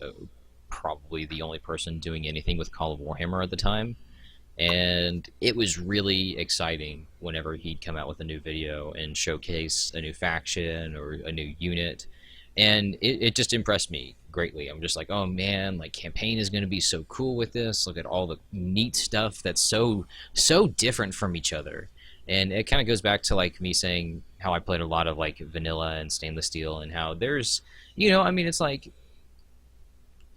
probably the only person doing anything with Call of Warhammer at the time. And it was really exciting whenever he'd come out with a new video and showcase a new faction or a new unit. And it just impressed me greatly. I'm just like, oh man, like, campaign is going to be so cool with this. Look at all the neat stuff that's so different from each other. And it kind of goes back to, like, me saying how I played a lot of, like, vanilla and stainless steel, and how there's, you know, I mean, it's like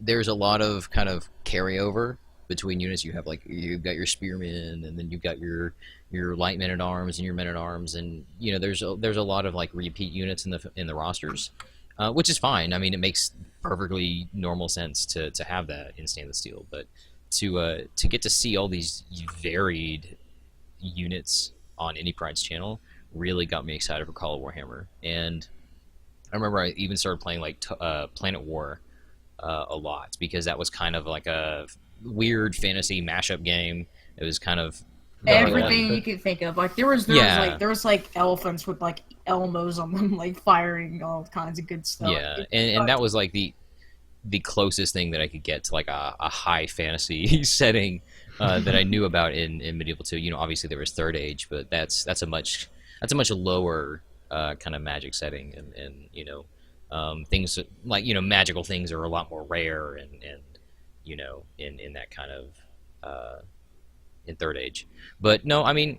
there's a lot of kind of carryover between units. You have, like, you've got your spearmen, and then you've got your light men-at-arms and your men-at-arms, and, you know, there's a lot of, like, repeat units in the rosters, which is fine. I mean, it makes perfectly normal sense to have that in stainless steel, but to get to see all these varied units on Indie Pride's channel really got me excited for Call of Warhammer. And I remember I even started playing, like, Planet War a lot, because that was kind of like a weird fantasy mashup game. It was kind of everything you could think of. Like there was elephants with, like, Elmos on them, like, firing all kinds of good stuff. Yeah, and that was like the closest thing that I could get to, like, a high fantasy setting that I knew about in Medieval 2. You know, obviously there was Third Age, but that's a much lower kind of magic setting, and you know, things like, you know, magical things are a lot more rare, and you know, in that kind of in Third Age. But no, I mean,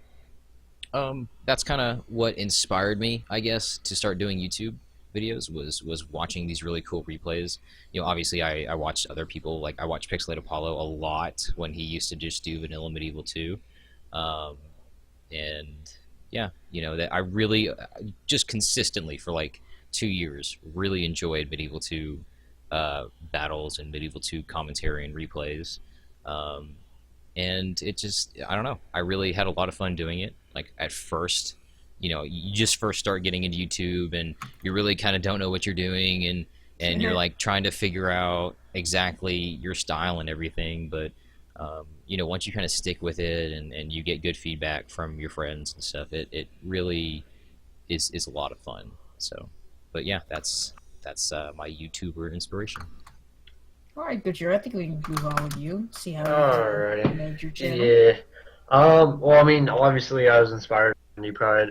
that's kind of what inspired me, I guess, to start doing YouTube videos, was watching these really cool replays. You know, obviously I watched other people, like I watched Pixelated Apollo a lot when he used to just do vanilla Medieval 2, and yeah, you know, that I really just consistently for like 2 years really enjoyed Medieval 2 battles and Medieval 2 commentary and replays, and it just, I don't know, I really had a lot of fun doing it. Like, at first, you know, you just first start getting into YouTube, and you really kind of don't know what you're doing, and you're, like, trying to figure out exactly your style and everything. But you know, once you kind of stick with it, and you get good feedback from your friends and stuff, it really is a lot of fun. So, but yeah, that's my YouTuber inspiration. All right, Gojira, I think we can move on with you. See how you made your channel. Yeah. Well, I mean, obviously I was inspired by Indie Pride.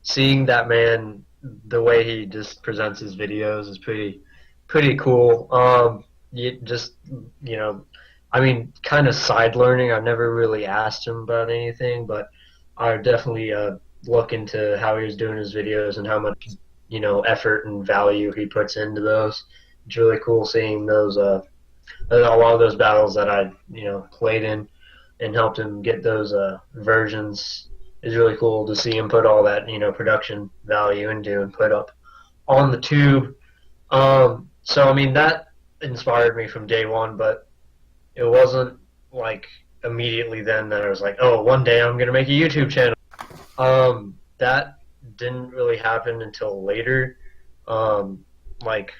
Seeing that man, the way he just presents his videos is pretty cool. You know, I mean, kind of side learning. I've never really asked him about anything, but I definitely look into how he was doing his videos and how much, you know, effort and value he puts into those. It's really cool seeing those a lot of those battles that I, you know, played in and helped him get those versions. It's really cool to see him put all that, you know, production value into and put up on the tube. So I mean, that inspired me from day one, but it wasn't like immediately then that I was like, oh, one day I'm gonna make a YouTube channel. That didn't really happen until later, like,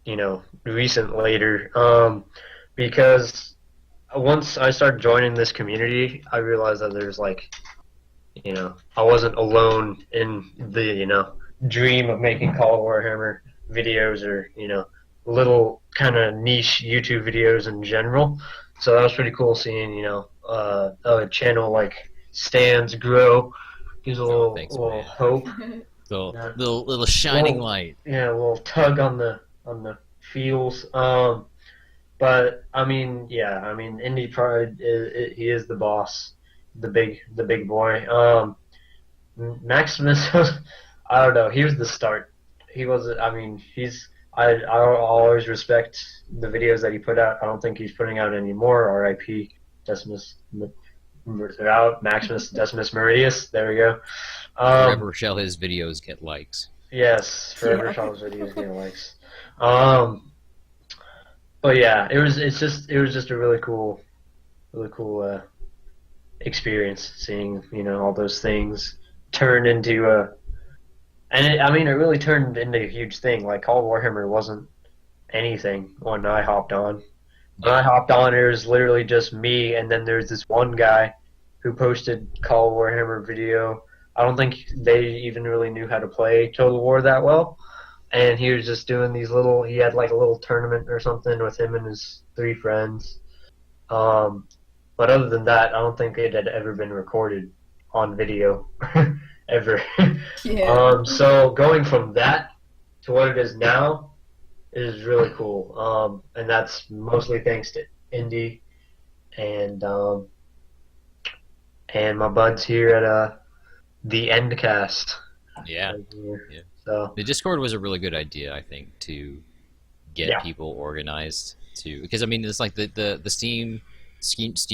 you know, recent later, because once I started joining this community, I realized that there's, like, you know, I wasn't alone in the, you know, dream of making Call of Warhammer. videos or little kind of niche YouTube videos in general. So that was pretty cool seeing a channel like Stan's grow. Gives a Thanks, little man. hope. Little shining light. Yeah, a little tug on the feels. But I mean, yeah, I mean, Indie Pride, he is the boss, the big boy. Maximus, I don't know. He was the start. He was. I mean, I always respect the videos that he put out. I don't think he's putting out any more. R.I.P. Decimus. They're out. Maximus Decimus Meridius. There we go. Forever shall his videos get likes. Yes, forever shall his videos get likes. But yeah, it was just a really cool experience seeing all those things turn into I mean it really turned into a huge thing. Like Call of Warhammer wasn't anything when I hopped on. When I hopped on, it was literally just me, and then there's this one guy who posted Call of Warhammer video. I don't think they even really knew how to play Total War that well. And he was just doing these he had like a little tournament or something with him and his 3 friends. But other than that, I don't think it had ever been recorded on video, ever. Yeah. So going from that to what it is now is really cool. And that's mostly thanks to Indy and my buds here at the Endcast. Yeah. Yeah. So the Discord was a really good idea, I think, to get people organized because I mean it's like the Steam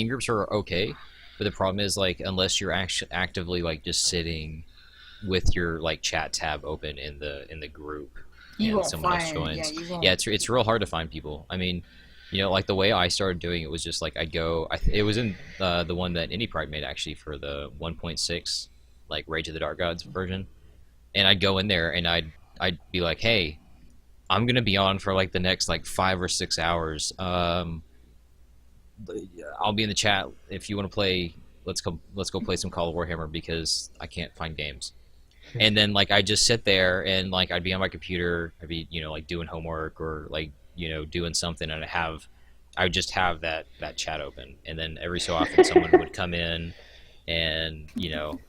groups are okay, but the problem is like unless you're actually actively like just sitting with your like chat tab open in the group and someone else joins. Yeah, it's real hard to find people. I mean, like the way I started doing it was just like I'd go. It was in the one that Indie Pride made actually for the 1.6 like Rage of the Dark Gods version. And I'd go in there and I'd be like, hey, I'm gonna be on for like the next like 5 or 6 hours. I'll be in the chat if you want to play. Let's go play some Call of Warhammer because I can't find games. And then like I just sit there and like I'd be on my computer. I'd be like doing homework or like doing something, and I would just have that chat open. And then every so often someone would come in. And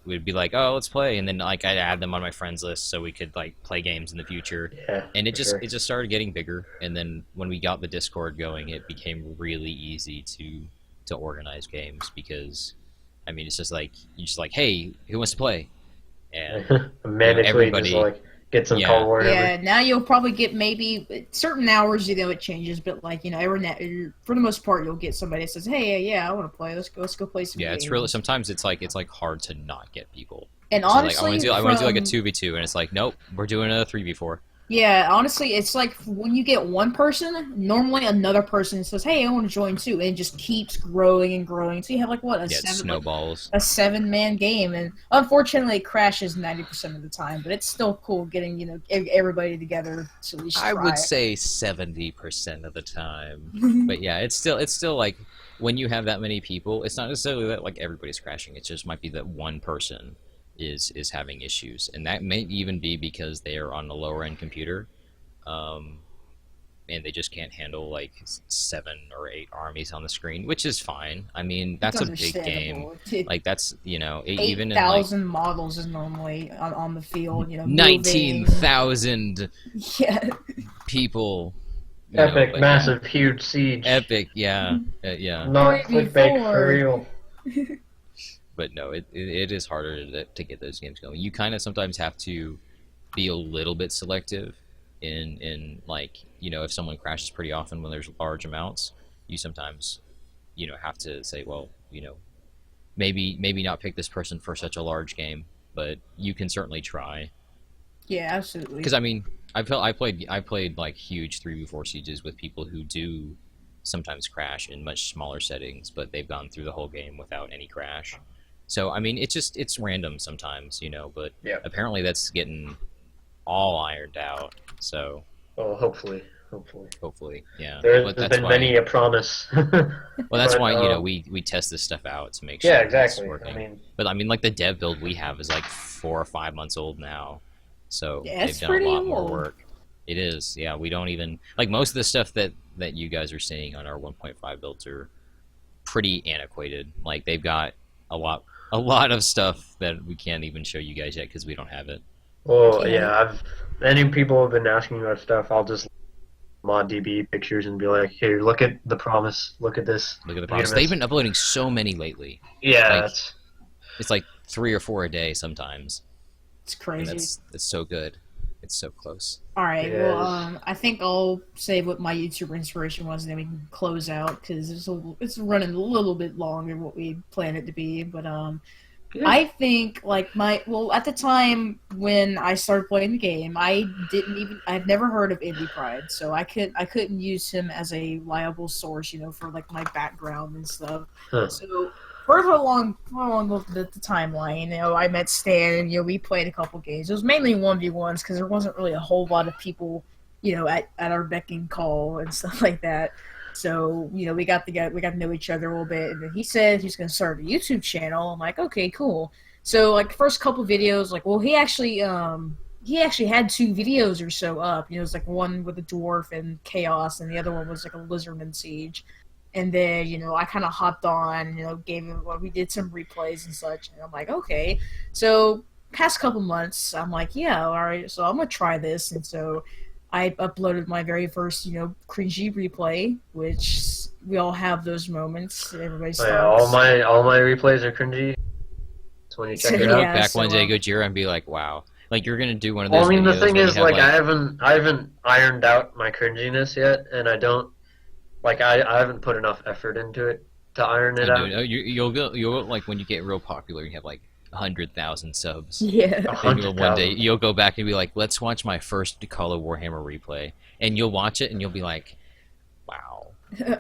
we'd be like, oh, let's play, and then like I'd add them on my friends list so we could like play games in the future. Yeah, and it just started getting bigger. And then when we got the Discord going, it became really easy to organize games because I mean it's just like hey, who wants to play? And everybody just like get some Call of Warhammer. Yeah, now you'll probably get maybe certain hours, it changes, but like for the most part, you'll get somebody that says, "Hey, yeah, I want to play. Let's go play some." Yeah, games. it's really sometimes it's like hard to not get people. And so honestly, like, I want to do like a 2v2, and it's like, nope, we're doing a 3v4. Yeah, honestly, it's like when you get one person, normally another person says, "Hey, I want to join too," and it just keeps growing and growing. So you have like what snowballs, a 7-man game, and unfortunately, it crashes 90% of the time. But it's still cool getting everybody together to at least try. I would say 70% of the time, but yeah, it's still like when you have that many people, it's not necessarily that like everybody's crashing. It just might be that one person is having issues, and that may even be because they are on a lower end computer, and they just can't handle like 7 or 8 armies on the screen, which is fine. I mean that's a big game. Like that's even 8,000 models is normally on the field. 19,000 people. Epic, massive, huge siege. Epic, yeah. Not clickbait for real. But no, it is harder to get those games going. You kind of sometimes have to be a little bit selective in like, if someone crashes pretty often when there's large amounts, you sometimes, have to say, well, maybe not pick this person for such a large game, but you can certainly try. Yeah, absolutely. Because I mean, I played like huge 3v4 sieges with people who do sometimes crash in much smaller settings, but they've gone through the whole game without any crash. So I mean, it's random sometimes, but apparently that's getting all ironed out. So well, hopefully, yeah. There's been many a promise. Well, that's why we test this stuff out to make sure exactly. It's working. But I mean, like the dev build we have is like 4 or 5 months old now, so they've done a lot more work. It is. Yeah, we don't even like most of the stuff that you guys are seeing on our 1.5 builds are pretty antiquated. Like they've got a lot of stuff that we can't even show you guys yet because we don't have it. Well, Yeah. yeah, any people have been asking me about stuff. I'll just mod DB pictures and be like, here, look at the promise. Look at this. Look at the You're process. gonna They've miss- been uploading so many lately. Yeah, Like it's like 3 or 4 a day sometimes, It's and crazy. that's so good. It's so close. All right. it Well, is. I think I'll say what my YouTuber inspiration was, and then we can close out because it's running a little bit longer than what we planned it to be. But Yeah. I think like at the time when I started playing the game, I've never heard of Indie Pride, so I couldn't use him as a liable source, for like my background and stuff. Huh. So further along the timeline, I met Stan, and we played a couple games. It was mainly 1v1s because there wasn't really a whole lot of people, at our beck and call and stuff like that. So, we got to know each other a little bit, and then he said he's going to start a YouTube channel. I'm like, okay, cool. So, like, the first couple videos, like, well, he actually had 2 videos or so up. It was like one with a dwarf and chaos, and the other one was like a lizard and siege. And then, I kind of hopped on, gave him, we did some replays and such, and I'm like, okay. So, past couple months, I'm like, yeah, all right, so I'm going to try this, and so I uploaded my very first, cringy replay, which we all have those moments. Everybody Oh, yeah, starts. all my replays are cringy. That's when you check it Yeah, out. Look back one so, day, Gojira, and be like, wow. Like you're gonna do one of Well, those I mean, the videos thing when is, you have like, I haven't ironed out my cringiness yet, and I don't like I haven't put enough effort into it to iron it out. you'll like when you get real popular, you have like 100,000 subs. yeah. Then you'll one day 100,000. you'll go back and be like, let's watch my first Call of Warhammer replay, and you'll watch it and you'll be like, wow.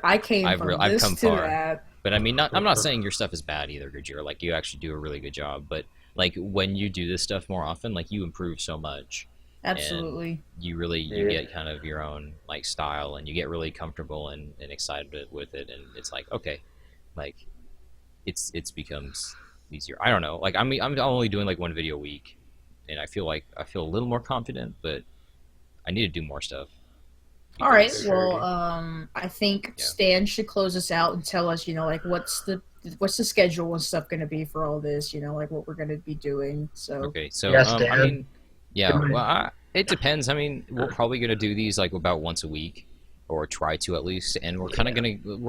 I came I've from I've this come to far. that. But I mean, I'm not saying your stuff is bad either, Gojira. Like you actually do a really good job. But like when you do this stuff more often, like you improve so much. Absolutely. You Yeah. get kind of your own like style, and you get really comfortable and excited with it, and it's like okay, like it's becomes easier. I don't know. Like I'm only doing like one video a week, and I feel a little more confident, but I need to do more stuff. All right. because- Sure. Well, I think Yeah. Stan should close us out and tell us, like what's the schedule and stuff going to be for all this. Like what we're going to be doing. So Okay, so Yes, I Dan. mean, yeah, Good night. well, it depends. I mean, we're probably gonna do these like about once a week, or try to at least, and we're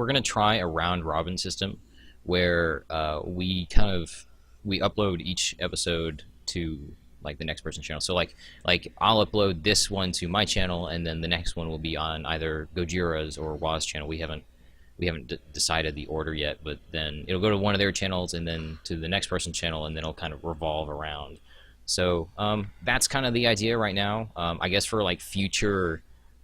gonna try a round robin system, where we upload each episode to like the next person's channel. So like I'll upload this one to my channel, and then the next one will be on either Gojira's or WAAGH's channel. We haven't decided the order yet, but then it'll go to one of their channels, and then to the next person's channel, and then it'll kind of revolve around. So that's kind of the idea right now. I guess for like future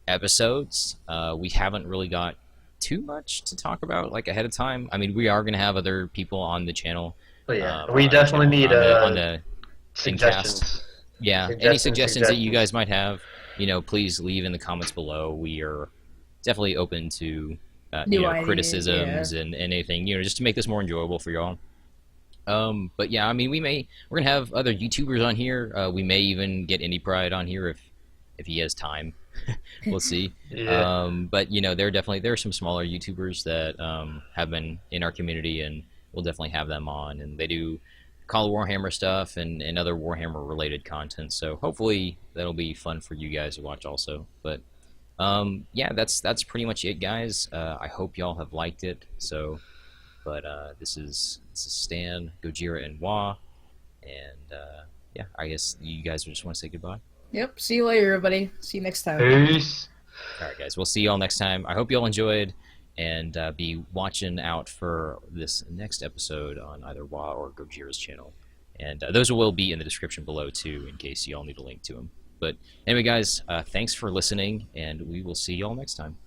episodes, we haven't really got too much to talk about like ahead of time. I mean, we are going to have other people on the channel. But yeah, on we our definitely channel, need on the suggestions. yeah. Any Suggestions, suggestions that you suggestions. guys might have, please leave in the comments below. We are definitely open to New ideas, criticisms and anything, just to make this more enjoyable for y'all. But yeah, I mean, we're gonna have other YouTubers on here. We may even get Indie Pride on here if he has time. We'll see. Yeah. But there are some smaller YouTubers that have been in our community, and we'll definitely have them on. And they do Call of Warhammer stuff and other Warhammer related content. So hopefully that'll be fun for you guys to watch also. But yeah, that's pretty much it, guys. I hope y'all have liked it. So. But this is Stan, Gojira, and WAAGH, and yeah, I guess you guys just want to say goodbye. yep. See you later, everybody. See you next time. Peace. All right, guys, we'll see y'all next time. I hope y'all enjoyed, and be watching out for this next episode on either WAAGH or Gojira's channel, and those will be in the description below too, in case y'all need a link to them. But anyway, guys, thanks for listening, and we will see y'all next time.